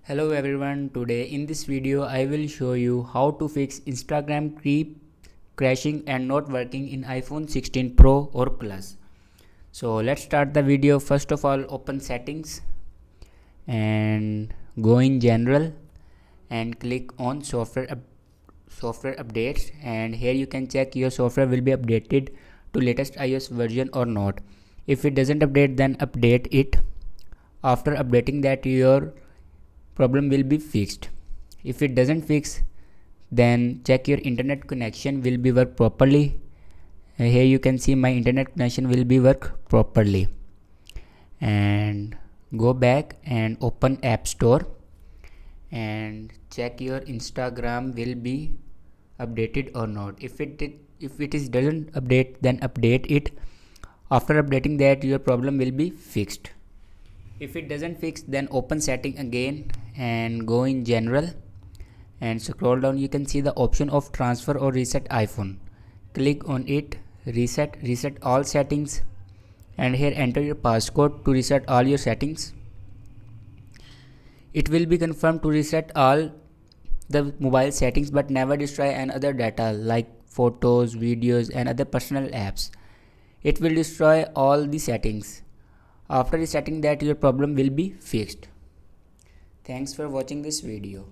Hello everyone, today in this video I will show you how to fix Instagram keep crashing and not working in iPhone 16 Pro or Plus. So let's start the video. First of all, open settings and go in general and click on software updates, and here you can check your software will be updated to latest iOS version or not. If it doesn't update, then update it. After updating that, your problem will be fixed. If it doesn't fix, then check your internet connection will be work properly. Here you can see my internet connection will be work properly, and go back and open App Store and check your Instagram will be updated or not. If it is doesn't update, then update it. After updating that, your problem will be fixed. If it doesn't fix, then open setting again and go in general and scroll down. You can see the option of transfer or reset iPhone. Click on it, reset all settings, and here enter your passcode to reset all your settings. It will be confirmed to reset all the mobile settings, but never destroy another data like photos, videos and other personal apps. It will destroy all the settings. After resetting that, your problem will be fixed. Thanks for watching this video.